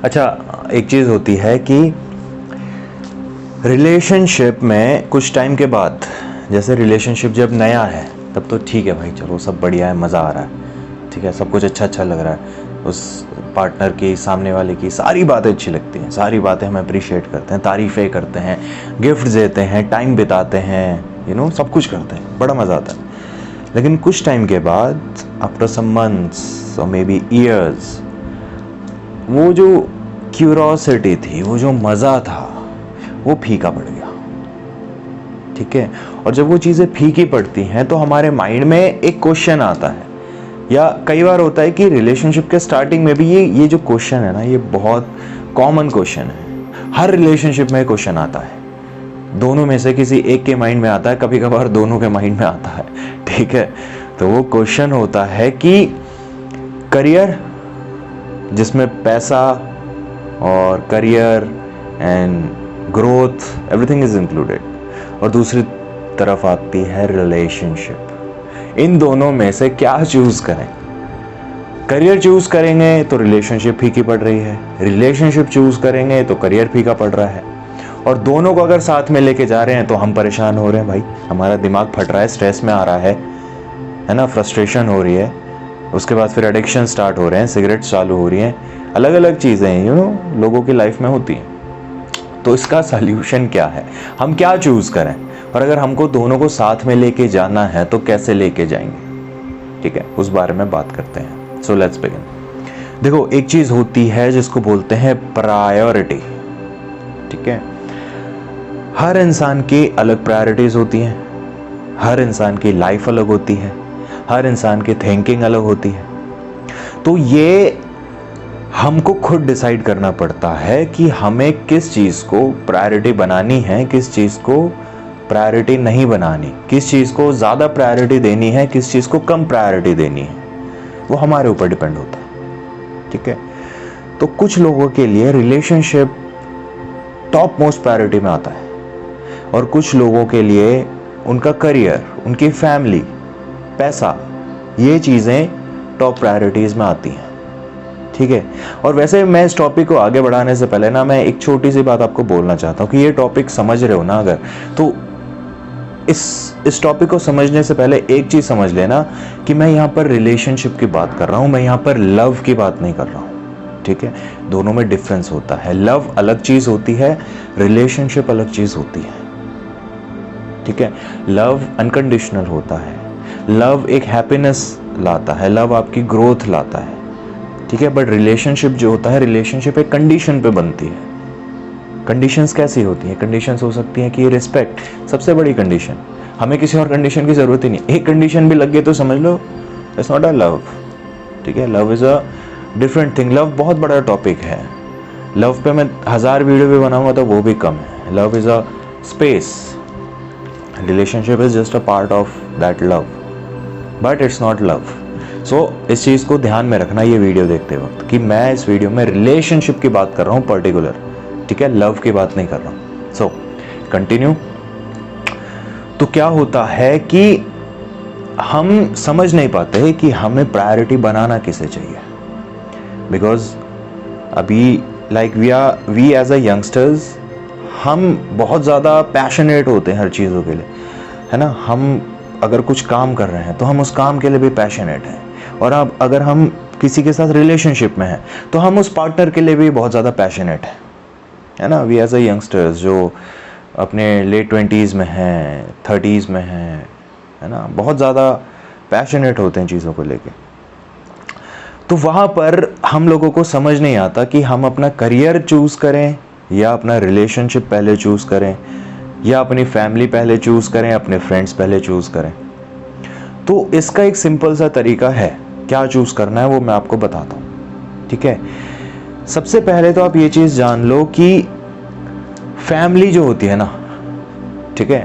अच्छा, एक चीज़ होती है कि रिलेशनशिप में कुछ टाइम के बाद, जैसे रिलेशनशिप जब नया है तब तो ठीक है भाई, चलो सब बढ़िया है, मज़ा आ रहा है, ठीक है, सब कुछ अच्छा अच्छा लग रहा है, उस पार्टनर की, सामने वाले की सारी बातें अच्छी लगती हैं, सारी बातें हम अप्रिशिएट करते हैं, तारीफ़ें करते हैं, गिफ्ट देते हैं, टाइम बिताते हैं, सब कुछ करते हैं, बड़ा मज़ा आता है। लेकिन कुछ टाइम के बाद, आफ्टर सम मंथ्स और मे बी ईयर्स, वो जो क्यूरोसिटी थी, वो जो मज़ा था, वो फीका पड़ गया। ठीक है, और जब वो चीज़ें फीकी पड़ती हैं तो हमारे माइंड में एक क्वेश्चन आता है, या कई बार होता है कि रिलेशनशिप के स्टार्टिंग में भी ये जो क्वेश्चन है ना, ये बहुत कॉमन क्वेश्चन है। हर रिलेशनशिप में क्वेश्चन आता है, दोनों में से किसी एक के माइंड में आता है, कभी कभार दोनों के माइंड में आता है। ठीक है, तो वो क्वेश्चन होता है कि करियर, जिसमें पैसा और career and growth everything is included, और दूसरी तरफ आती है रिलेशनशिप। इन दोनों में से क्या चूज करें? करियर चूज करेंगे तो रिलेशनशिप फीकी पड़ रही है, रिलेशनशिप चूज करेंगे तो करियर फीका पड़ रहा है, और दोनों को अगर साथ में लेके जा रहे हैं तो हम परेशान हो रहे हैं भाई, हमारा दिमाग फट रहा है, स्ट्रेस में आ रहा है ना, फ्रस्ट्रेशन हो रही है, उसके बाद फिर एडिक्शन स्टार्ट हो रहे हैं, सिगरेट्स चालू हो रही हैं, अलग अलग चीज़ें लोगों की लाइफ में होती हैं। तो इसका सल्यूशन क्या है, हम क्या चूज़ करें, और अगर हमको दोनों को साथ में लेके जाना है तो कैसे लेके जाएंगे? ठीक है, उस बारे में बात करते हैं। So let's begin. देखो, एक चीज़ होती है जिसको बोलते हैं प्रायोरिटी। ठीक है, हर इंसान की अलग प्रायोरिटीज़ होती हैं, हर इंसान की लाइफ अलग होती है, हर इंसान की थिंकिंग अलग होती है। तो ये हमको खुद डिसाइड करना पड़ता है कि हमें किस चीज़ को प्रायोरिटी बनानी है, किस चीज़ को प्रायोरिटी नहीं बनानी, किस चीज़ को ज़्यादा प्रायोरिटी देनी है, किस चीज़ को कम प्रायोरिटी देनी है, वो हमारे ऊपर डिपेंड होता है। ठीक है, तो कुछ लोगों के लिए रिलेशनशिप टॉप मोस्ट प्रायोरिटी में आता है, और कुछ लोगों के लिए उनका करियर, उनकी फैमिली, पैसा, ये चीज़ें टॉप प्रायोरिटीज़ में आती हैं। ठीक है, और वैसे मैं इस टॉपिक को आगे बढ़ाने से पहले ना, मैं एक छोटी सी बात आपको बोलना चाहता हूँ कि ये टॉपिक समझ रहे हो ना अगर, तो इस टॉपिक को समझने से पहले एक चीज़ समझ लेना कि मैं यहाँ पर रिलेशनशिप की बात कर रहा हूँ, मैं यहाँ पर लव की बात नहीं कर रहा हूँ। ठीक है, दोनों में डिफरेंस होता है, लव अलग चीज़ होती है, रिलेशनशिप अलग चीज़ होती है। ठीक है, लव अनकंडीशनल होता है, लव एक हैप्पीनेस लाता है, लव आपकी ग्रोथ लाता है। ठीक है, बट रिलेशनशिप जो होता है, रिलेशनशिप एक कंडीशन पे बनती है। कंडीशंस कैसी होती हैं? कंडीशंस हो सकती हैं कि रिस्पेक्ट, सबसे बड़ी कंडीशन, हमें किसी और कंडीशन की ज़रूरत ही नहीं, एक कंडीशन भी लग गई तो समझ लो इट्स नॉट अ लव। ठीक है, love is a different thing. Love बहुत बड़ा टॉपिक है, लव पे मैं 1000 वीडियो भी बनाऊंगा तो वो भी कम है। Love is a space, relationship is just a part of that love, but it's not love. So इस चीज़ को ध्यान में रखना ये वीडियो देखते वक्त, कि मैं इस वीडियो में रिलेशनशिप की बात कर रहा हूँ पर्टिकुलर, ठीक है, लव की बात नहीं कर रहा हूँ। So continue. तो क्या होता है कि हम समझ नहीं पाते कि हमें प्रायोरिटी बनाना किसे चाहिए, बिकॉज अभी like we as a youngsters, हम बहुत ज़्यादा पैशनेट होते हैं हर चीज़ों के लिए, है ना। हम अगर कुछ काम कर रहे हैं तो हम उस काम के लिए भी पैशनेट हैं, और अब अगर हम किसी के साथ रिलेशनशिप में हैं तो हम उस पार्टनर के लिए भी बहुत ज़्यादा पैशनेट हैं, है ना। वी एज अ यंगस्टर्स जो अपने लेट 20s में हैं, 30s में हैं, है ना, बहुत ज़्यादा पैशनेट होते हैं चीज़ों को लेके। तो वहाँ पर हम लोगों को समझ नहीं आता कि हम अपना करियर चूज़ करें, या अपना रिलेशनशिप पहले चूज़ करें, या अपनी फैमिली पहले चूज़ करें, अपने फ्रेंड्स पहले चूज़ करें। तो इसका एक सिंपल सा तरीका है, क्या चूज़ करना है वो मैं आपको बताता हूँ। ठीक है, सबसे पहले तो आप ये चीज़ जान लो कि फैमिली जो होती है ना, ठीक है,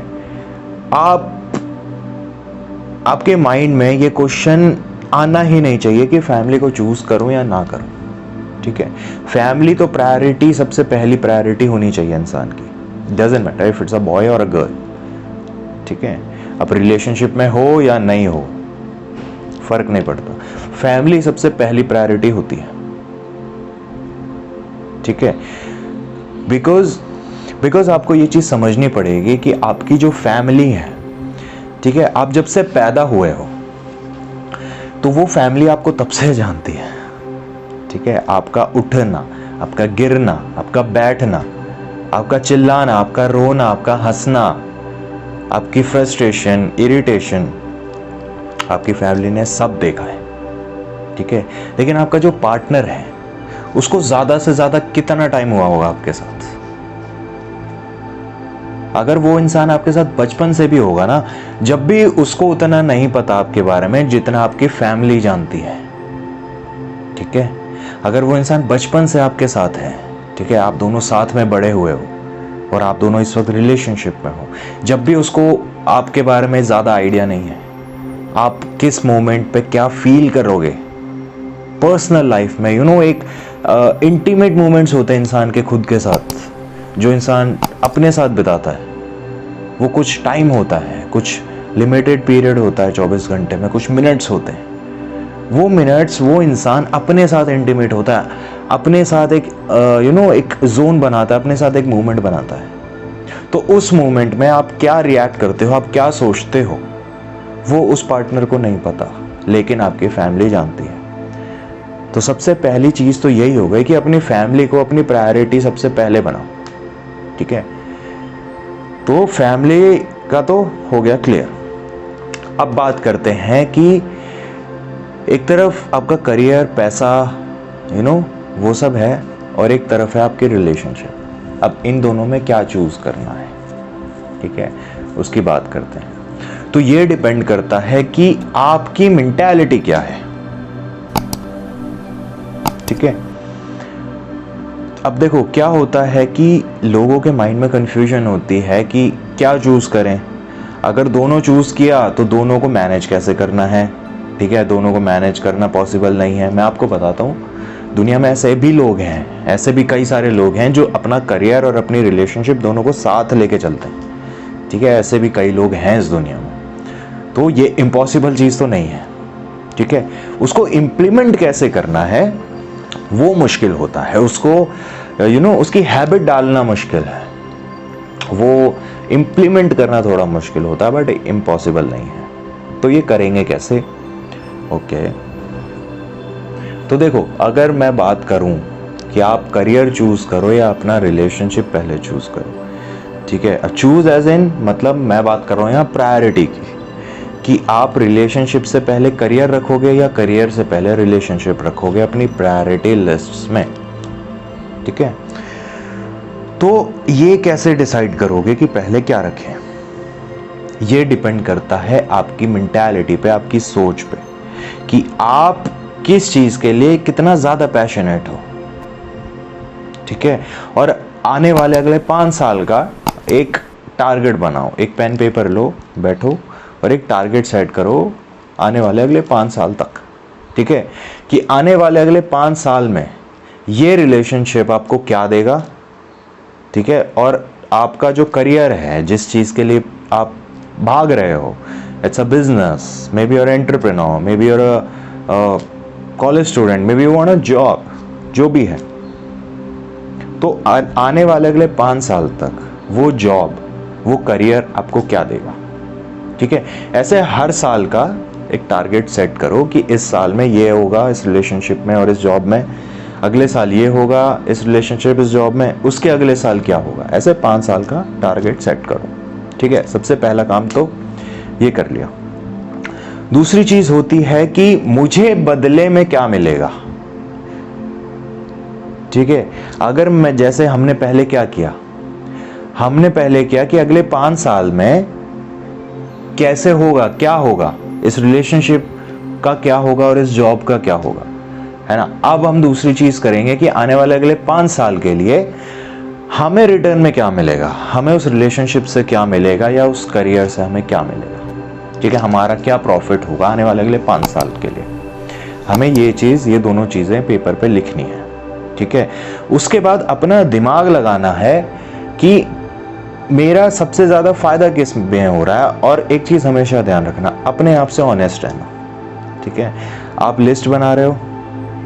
आपके माइंड में ये क्वेश्चन आना ही नहीं चाहिए कि फैमिली को चूज़ करूँ या ना करूँ। ठीक है, फैमिली तो प्रायोरिटी, सबसे पहली प्रायोरिटी होनी चाहिए इंसान की, doesn't matter if it's a boy और अ गर्ल। ठीक है, अब रिलेशनशिप में हो या नहीं हो, फर्क नहीं पड़ता, फैमिली सबसे पहली प्रायोरिटी होती है। ठीक है, बिकॉज आपको ये चीज़ समझनी पड़ेगी कि आपकी जो फैमिली है, ठीक है, आप जब से पैदा हुए हो तो वो फैमिली आपको तब से जानती है, ठीक है। आपका उठना, आपका गिरना, आपका बैठना, आपका चिल्लाना, आपका रोना, आपका हंसना, आपकी फ्रस्ट्रेशन, इरिटेशन, आपकी फैमिली ने सब देखा है, ठीक है। लेकिन आपका जो पार्टनर है उसको ज्यादा से ज्यादा कितना टाइम हुआ होगा आपके साथ? अगर वो इंसान आपके साथ बचपन से भी होगा ना, जब भी उसको उतना नहीं पता आपके बारे में जितना आपकी फैमिली जानती है, ठीक है। अगर वो इंसान बचपन से आपके साथ है, ठीक है, आप दोनों साथ में बड़े हुए हो और आप दोनों इस वक्त रिलेशनशिप में हो, जब भी उसको आपके बारे में ज़्यादा आइडिया नहीं है, आप किस मोमेंट पे क्या फील करोगे पर्सनल लाइफ में, एक इंटीमेट मोमेंट्स होते हैं इंसान के खुद के साथ, जो इंसान अपने साथ बिताता है। वो कुछ टाइम होता है, कुछ लिमिटेड पीरियड होता है 24 घंटे में, कुछ मिनट्स होते हैं। वो मिनट्स वो इंसान अपने साथ इंटीमेट होता है, अपने साथ एक एक जोन बनाता है, अपने साथ एक मूवमेंट बनाता है। तो उस मोमेंट में आप क्या रिएक्ट करते हो, आप क्या सोचते हो, वो उस पार्टनर को नहीं पता, लेकिन आपकी फैमिली जानती है। तो सबसे पहली चीज़ तो यही हो गई कि अपनी फैमिली को अपनी प्रायोरिटी सबसे पहले बनाओ, ठीक है। तो फैमिली का तो हो गया क्लियर। अब बात करते हैं कि एक तरफ आपका करियर, पैसा, वो सब है, और एक तरफ है आपकी रिलेशनशिप। अब इन दोनों में क्या चूज करना है, ठीक है, उसकी बात करते हैं। तो ये डिपेंड करता है कि आपकी मेंटालिटी क्या है, ठीक है। अब देखो क्या होता है कि लोगों के माइंड में कंफ्यूजन होती है कि क्या चूज करें। अगर दोनों चूज किया तो दोनों को मैनेज कैसे करना है, ठीक है। दोनों को मैनेज करना पॉसिबल नहीं है। मैं आपको बताता हूँ, दुनिया में ऐसे भी लोग हैं, ऐसे भी कई सारे लोग हैं जो अपना करियर और अपनी रिलेशनशिप दोनों को साथ लेके चलते हैं, ठीक है। ऐसे भी कई लोग हैं इस दुनिया में। तो ये इम्पॉसिबल चीज़ तो नहीं है, ठीक है। उसको इम्प्लीमेंट कैसे करना है वो मुश्किल होता है, उसको उसकी हैबिट डालना मुश्किल है, वो इम्प्लीमेंट करना थोड़ा मुश्किल होता है, बट इम्पॉसिबल नहीं है। तो ये करेंगे कैसे? ओके, तो देखो, अगर मैं बात करूं कि आप करियर चूज करो या अपना रिलेशनशिप पहले चूज करो, ठीक है। चूज एज इन मतलब मैं बात कर रहा हूं यहाँ प्रायोरिटी की, कि आप रिलेशनशिप से पहले करियर रखोगे या करियर से पहले रिलेशनशिप रखोगे अपनी प्रायोरिटी लिस्ट में, ठीक है। तो ये कैसे डिसाइड करोगे कि पहले क्या रखें? ये डिपेंड करता है आपकी मेंटालिटी पे, आपकी सोच पे, कि आप किस चीज के लिए कितना ज्यादा पैशनेट हो, ठीक है। और आने वाले अगले 5 साल का एक टारगेट बनाओ, एक पेन पेपर लो, बैठो और एक टारगेट सेट करो आने वाले अगले 5 साल तक, ठीक है। कि आने वाले अगले 5 साल में ये रिलेशनशिप आपको क्या देगा, ठीक है। और आपका जो करियर है, जिस चीज के लिए आप भाग रहे हो, it's a business, maybe you're entrepreneur, maybe you're a college student, maybe you want a job, जो भी है। तो आने वाले अगले 5 साल तक वो जॉब, वो करियर आपको क्या देगा, ठीक है। ऐसे हर साल का एक टारगेट सेट करो कि इस साल में ये होगा इस रिलेशनशिप में और इस जॉब में, अगले साल ये होगा इस रिलेशनशिप इस जॉब में, उसके अगले साल क्या होगा। ऐसे 5 साल का टारगेट सेट करो, ठीक है। सबसे पहला काम तो ये कर लिया। दूसरी चीज होती है कि मुझे बदले में क्या मिलेगा, ठीक है। अगर मैं, जैसे हमने पहले क्या किया, हमने पहले किया कि अगले 5 साल में कैसे होगा, क्या होगा, इस रिलेशनशिप का क्या होगा और इस जॉब का क्या होगा, है ना। अब हम दूसरी चीज करेंगे कि आने वाले अगले 5 साल के लिए हमें रिटर्न में क्या मिलेगा, हमें उस रिलेशनशिप से क्या मिलेगा या उस करियर से हमें क्या मिलेगा, ठीक है। हमारा क्या प्रॉफिट होगा आने वाले अगले 5 साल के लिए। हमें ये दोनों चीजें पेपर पे लिखनी है, ठीक है। उसके बाद अपना दिमाग लगाना है कि मेरा सबसे ज्यादा फायदा किस में हो रहा है। और एक चीज हमेशा ध्यान रखना, अपने आप से ऑनेस्ट रहना, ठीक है। आप लिस्ट बना रहे हो,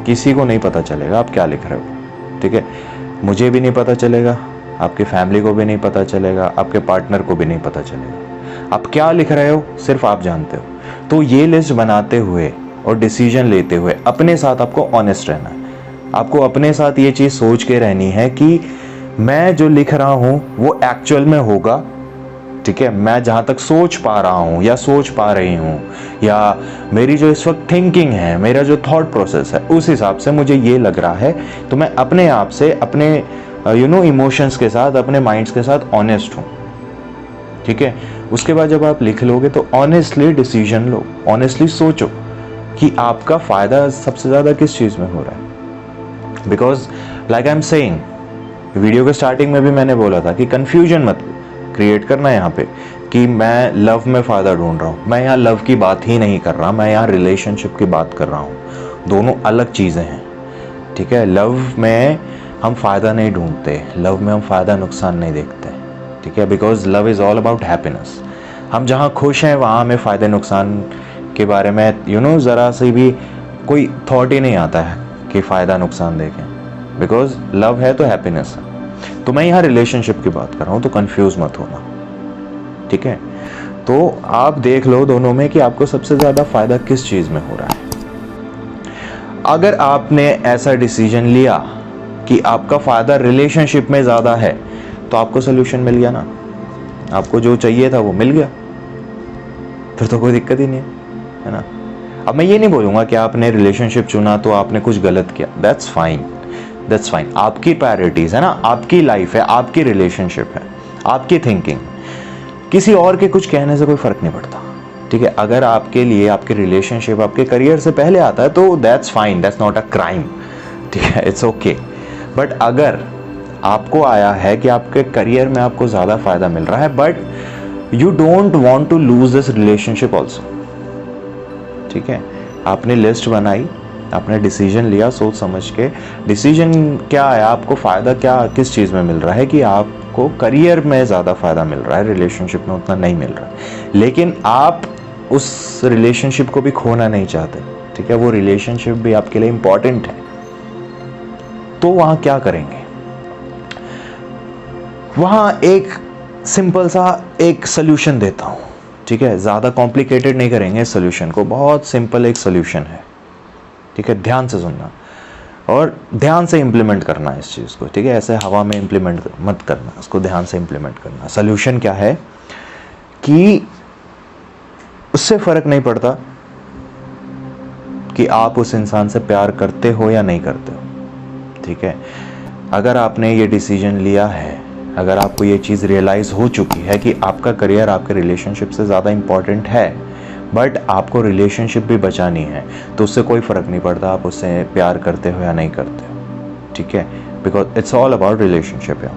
किसी को नहीं पता चलेगा आप क्या लिख रहे हो, ठीक है। मुझे भी नहीं पता चलेगा, आपकी फैमिली को भी नहीं पता चलेगा, आपके पार्टनर को भी नहीं पता चलेगा। आप क्या लिख रहे हो सिर्फ आप जानते हो। तो ये लिस्ट बनाते हुए और डिसीजन लेते हुए अपने साथ आपको ऑनेस्ट रहना है। आपको अपने साथ ये चीज़ सोच के रहनी है कि मैं जो लिख रहा हूँ वो एक्चुअल में होगा, ठीक है। मैं जहाँ तक सोच पा रहा हूँ या सोच पा रही हूँ, या मेरी जो इस वक्त थिंकिंग है, मेरा जो थॉट प्रोसेस है, उस हिसाब से मुझे ये लग रहा है, तो मैं अपने आप से अपने इमोशंस के साथ, अपने माइंड्स के साथ ऑनेस्ट हूँ, ठीक है। उसके बाद जब आप लिख लोगे तो ऑनेस्टली डिसीजन लो, ऑनेस्टली सोचो कि आपका फ़ायदा सबसे ज़्यादा किस चीज़ में हो रहा है। Because like I am saying, video के स्टार्टिंग में भी मैंने बोला था कि कन्फ्यूजन मत क्रिएट करना यहाँ पे कि मैं लव में फ़ायदा ढूंढ रहा हूँ। मैं यहाँ लव की बात ही नहीं कर रहा, मैं यहाँ रिलेशनशिप की बात कर रहा हूँ। दोनों अलग चीज़ें हैं, ठीक है। लव में हम फ़ायदा नहीं ढूंढते, लव में हम फ़ायदा नुकसान नहीं देखते, ठीक है। Because love is all about happiness. हम जहाँ खुश हैं वहाँ हमें फ़ायदे नुकसान के बारे में ज़रा सी भी कोई थॉट ही नहीं आता है कि फ़ायदा नुकसान देखें। बिकॉज लव है तो हैप्पीनेस है। तो मैं यहाँ रिलेशनशिप की बात कर रहा हूँ, तो कंफ्यूज मत होना, ठीक है। तो आप देख लो दोनों में कि आपको सबसे ज़्यादा फ़ायदा किस चीज़ में हो रहा है। अगर आपने ऐसा डिसीजन लिया कि आपका फ़ायदा रिलेशनशिप में ज़्यादा है, तो आपको सोल्यूशन मिल गया ना, आपको जो चाहिए था वो मिल गया, फिर तो कोई दिक्कत ही नहीं है ना। अब मैं ये नहीं बोलूँगा कि आपने रिलेशनशिप चुना तो आपने कुछ गलत किया, दैट्स फाइन, दैट्स फाइन। आपकी प्रायोरिटीज़ है ना, आपकी लाइफ है, आपकी रिलेशनशिप है, आपकी थिंकिंग, किसी और के कुछ कहने से कोई फ़र्क नहीं पड़ता, ठीक है। अगर आपके लिए आपके रिलेशनशिप आपके करियर से पहले आता है तो that's fine, that's not a crime, ठीक है, इट्स ओके। बट अगर आपको आया है कि आपके करियर में आपको ज़्यादा फ़ायदा मिल रहा है, but you don't want to lose this relationship also, ठीक है। आपने लिस्ट बनाई, आपने डिसीजन लिया सोच समझ के। डिसीजन क्या है, आपको फ़ायदा क्या किस चीज़ में मिल रहा है कि आपको करियर में ज़्यादा फ़ायदा मिल रहा है, रिलेशनशिप में उतना नहीं मिल रहा है। लेकिन आप उस रिलेशनशिप को भी खोना नहीं चाहते, ठीक है। वो रिलेशनशिप भी आपके लिए इम्पॉर्टेंट है। तो वहाँ क्या करेंगे, वहाँ एक सिंपल सा एक सोल्यूशन देता हूँ, ठीक है। ज़्यादा कॉम्प्लिकेटेड नहीं करेंगे इस सोल्यूशन को, बहुत सिंपल एक सोल्यूशन है, ठीक है। ध्यान से सुनना और ध्यान से इम्प्लीमेंट करना इस चीज़ को, ठीक है। ऐसे हवा में इम्प्लीमेंट मत करना, उसको ध्यान से इम्प्लीमेंट करना। सोल्यूशन क्या है कि उससे फ़र्क नहीं पड़ता कि आप उस इंसान से प्यार करते हो या नहीं करते हो, ठीक है। अगर आपने ये डिसीजन लिया है, अगर आपको ये चीज़ रियलाइज़ हो चुकी है कि आपका करियर आपके रिलेशनशिप से ज़्यादा इम्पॉर्टेंट है, बट आपको रिलेशनशिप भी बचानी है, तो उससे कोई फ़र्क नहीं पड़ता आप उससे प्यार करते हो या नहीं करते हो, ठीक है। Because it's all about relationship है।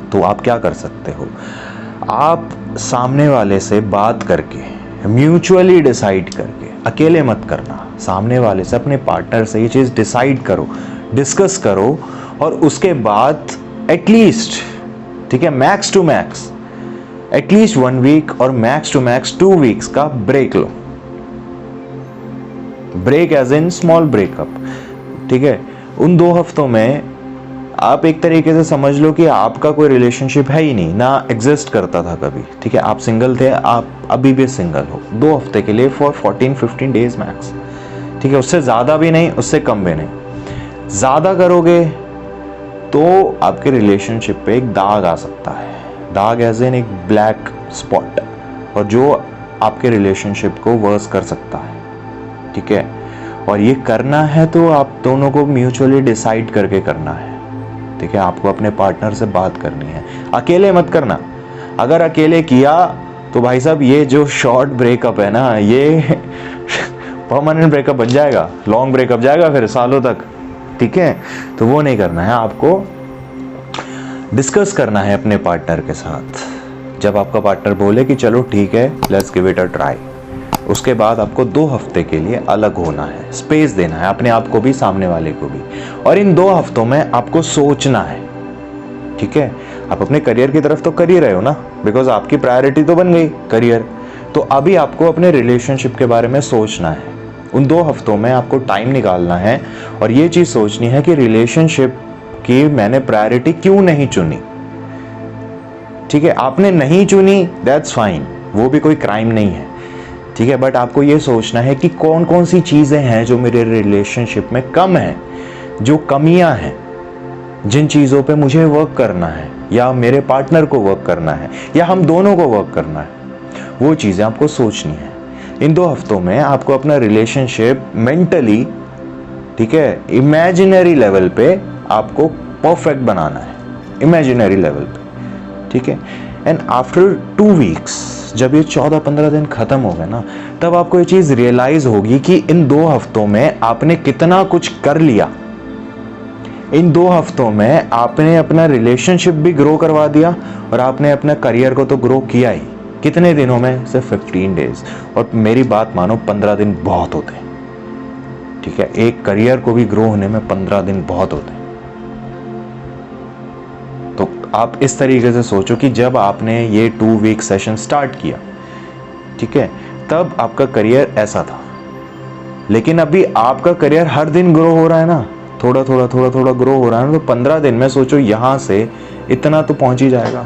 तो आप क्या कर सकते हो, आप सामने वाले से बात करके, म्यूचुअली डिसाइड करके, अकेले मत करना, सामने वाले से, अपने पार्टनर से ये चीज़ डिसाइड करो, डिस्कस करो, और उसके बाद एटलीस्ट, ठीक है, max to max at least 1 week और मैक्स टू मैक्स 2 वीक्स का ब्रेक लो। Break as in small breakup, ठीक है। उन 2 हफ्तों में आप एक तरीके से समझ लो कि आपका कोई रिलेशनशिप है ही नहीं, ना एग्जिस्ट करता था कभी, ठीक है। आप सिंगल थे, आप अभी भी सिंगल हो 2 हफ्ते के लिए, फॉर 14-15 डेज मैक्स, ठीक है। उससे ज़्यादा भी नहीं, उससे कम भी नहीं। ज़्यादा करोगे तो आपके रिलेशनशिप पे एक दाग आ सकता है, दाग एज इन एक ब्लैक स्पॉट, और जो आपके रिलेशनशिप को वर्स कर सकता है, ठीक है। और ये करना है तो आप दोनों को म्यूचुअली डिसाइड करके करना है, ठीक है। आपको अपने पार्टनर से बात करनी है, अकेले मत करना। अगर अकेले किया तो भाई साहब ये जो शॉर्ट ब्रेकअप है ना, ये परमानेंट ब्रेकअप बन जाएगा, लॉन्ग ब्रेकअप जाएगा फिर सालों तक, ठीक है। तो वो नहीं करना है, आपको डिस्कस करना है अपने पार्टनर के साथ। जब आपका पार्टनर बोले कि चलो ठीक है, let's give it a try, उसके बाद आपको 2 हफ्ते के लिए अलग होना है, स्पेस देना है अपने आप को भी, सामने वाले को भी। और इन 2 हफ्तों में आपको सोचना है, ठीक है। आप अपने करियर की तरफ तो कर ही रहे हो ना, बिकॉज आपकी प्रायोरिटी तो बन गई करियर। तो अभी आपको अपने रिलेशनशिप के बारे में सोचना है। उन 2 हफ्तों में आपको टाइम निकालना है और ये चीज़ सोचनी है कि रिलेशनशिप कि मैंने प्रायोरिटी क्यों नहीं चुनी। ठीक है, आपने नहीं चुनी, दैट्स फाइन, वो भी कोई क्राइम नहीं है। ठीक है, बट आपको ये सोचना है कि कौन कौन सी चीजें हैं जो मेरे रिलेशनशिप में कम है, जो कमियां हैं, जिन चीजों पे मुझे वर्क करना है, या मेरे पार्टनर को वर्क करना है, या हम दोनों को वर्क करना है, वो चीजें आपको सोचनी है। इन 2 हफ्तों में आपको अपना रिलेशनशिप मेंटली, ठीक है, इमेजिनरी लेवल पे आपको परफेक्ट बनाना है, इमेजिनरी लेवल पे। ठीक है, एंड आफ्टर 2 वीक्स, जब ये 14-15 दिन खत्म हो गए ना, तब आपको ये चीज रियलाइज होगी कि इन 2 हफ्तों में आपने कितना कुछ कर लिया। इन 2 हफ्तों में आपने अपना रिलेशनशिप भी ग्रो करवा दिया और आपने अपना करियर को तो ग्रो किया ही। कितने दिनों में? सिर्फ 15 डेज। और मेरी बात मानो, 15 दिन बहुत होते हैं। ठीक है, एक करियर को भी ग्रो होने में 15 दिन बहुत होते हैं। तो आप इस तरीके से सोचो कि जब आपने ये 2 वीक सेशन स्टार्ट किया, ठीक है, तब आपका करियर ऐसा था। लेकिन अभी आपका करियर हर दिन ग्रो हो रहा है ना, थोड़ा थोड़ा ग्रो हो रहा है ना, तो 15 दिन में सोचो यहां से इतना तो पहुंच ही जाएगा।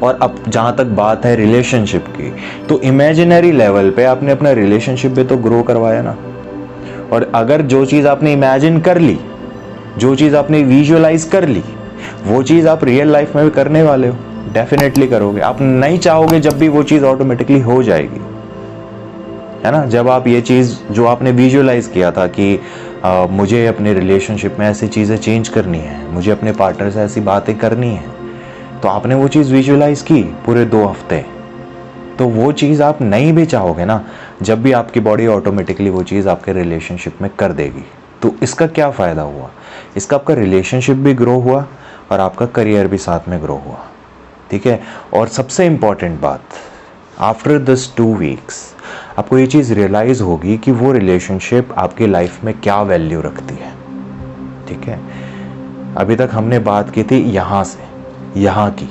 और अब जहां तक बात है रिलेशनशिप की, तो इमेजिनरी लेवल पे आपने अपना रिलेशनशिप भी तो ग्रो करवाया ना। और अगर जो चीज आपने इमेजिन कर ली, जो चीज आपने विजुअलाइज कर ली, वो चीज आप रियल लाइफ में भी करने वाले हो, डेफिनेटली करोगे। आप नहीं चाहोगे जब भी वो चीज ऑटोमेटिकली हो जाएगी, है ना। जब आप ये चीज जो आपने विजुअलाइज किया था कि मुझे अपने रिलेशनशिप में ऐसी चीजें चेंज करनी है, मुझे अपने पार्टनर से ऐसी बातें करनी है, तो आपने वो चीज विजुअलाइज की पूरे 2 हफ्ते, तो वो चीज आप नहीं भी चाहोगे ना, जब भी आपकी बॉडी ऑटोमेटिकली वो चीज आपके रिलेशनशिप में कर देगी। तो इसका क्या फायदा हुआ? इसका आपका रिलेशनशिप भी ग्रो हुआ और आपका करियर भी साथ में ग्रो हुआ। ठीक है, और सबसे इंपॉर्टेंट बात, आफ्टर दिस 2 वीक्स आपको ये चीज़ रियलाइज होगी कि वो रिलेशनशिप आपकी लाइफ में क्या वैल्यू रखती है। ठीक है, अभी तक हमने बात की थी यहाँ से यहाँ की,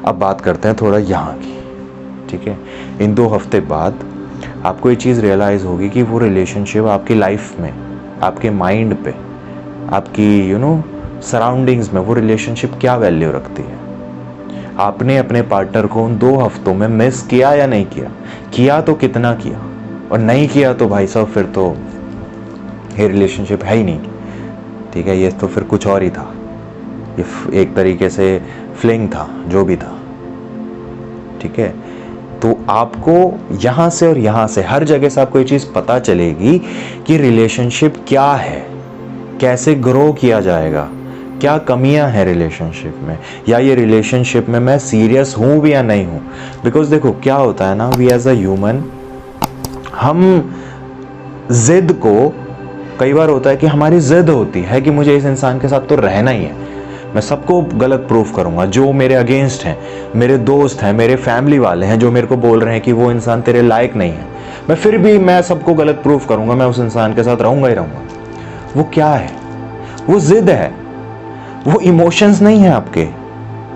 अब बात करते हैं थोड़ा यहाँ की। ठीक है, इन 2 हफ्ते बाद आपको ये चीज़ रियलाइज होगी कि वो रिलेशनशिप आपकी लाइफ में, आपके माइंड पे, आपकी सराउंडिंग्स में वो रिलेशनशिप क्या वैल्यू रखती है। आपने अपने पार्टनर को उन 2 हफ्तों में मिस किया या नहीं किया? किया तो कितना किया, और नहीं किया तो भाई साहब फिर तो ये रिलेशनशिप है ही नहीं। ठीक है, ये तो फिर कुछ और ही था, ये एक तरीके से फ्लिंग था, जो भी था। ठीक है, तो आपको यहाँ से और यहाँ से हर जगह से आपको ये चीज़ पता चलेगी कि रिलेशनशिप क्या है, कैसे ग्रो किया जाएगा, क्या कमियां हैं रिलेशनशिप में, या ये रिलेशनशिप में मैं सीरियस हूं भी या नहीं हूं। बिकॉज देखो क्या होता है ना, वी एज अ ह्यूमन, हम जिद को, कई बार होता है कि हमारी जिद होती है कि मुझे इस इंसान के साथ तो रहना ही है, मैं सबको गलत प्रूफ करूंगा, जो मेरे अगेंस्ट हैं, मेरे दोस्त हैं, मेरे फैमिली वाले हैं जो मेरे को बोल रहे हैं कि वो इंसान तेरे लायक नहीं है, मैं फिर भी मैं सबको गलत प्रूफ करूंगा, मैं उस इंसान के साथ रहूंगा ही रहूंगा। वो क्या है? वो जिद है, वो इमोशंस नहीं है आपके,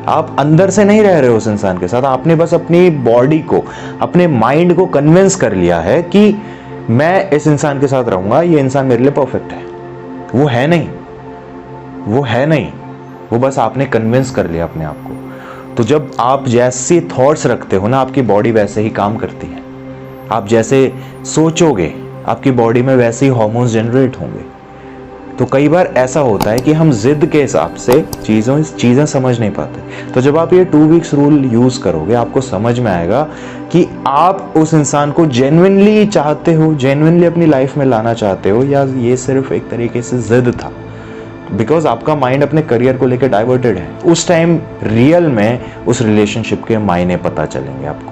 आप अंदर से नहीं रह रहे हो उस इंसान के साथ, आपने बस अपनी बॉडी को, अपने माइंड को कन्विंस कर लिया है कि मैं इस इंसान के साथ रहूंगा, ये इंसान मेरे लिए परफेक्ट है। वो है नहीं, वो है नहीं, वो बस आपने कन्विंस कर लिया अपने आप को। तो जब आप जैसे थॉट्स रखते हो ना, आपकी बॉडी वैसे ही काम करती है। आप जैसे सोचोगे, आपकी बॉडी में वैसे ही हार्मोन्स जनरेट होंगे। तो कई बार ऐसा होता है कि हम जिद के हिसाब से चीज़ें समझ नहीं पाते। तो जब आप ये 2 वीक्स रूल यूज करोगे, आपको समझ में आएगा कि आप उस इंसान को जेन्युइनली चाहते हो, जेन्युइनली अपनी लाइफ में लाना चाहते हो, या ये सिर्फ एक तरीके से जिद था। बिकॉज आपका माइंड अपने करियर को लेकर डाइवर्टेड है। उस टाइम रियल में उस रिलेशनशिप के मायने पता चलेंगे आपको।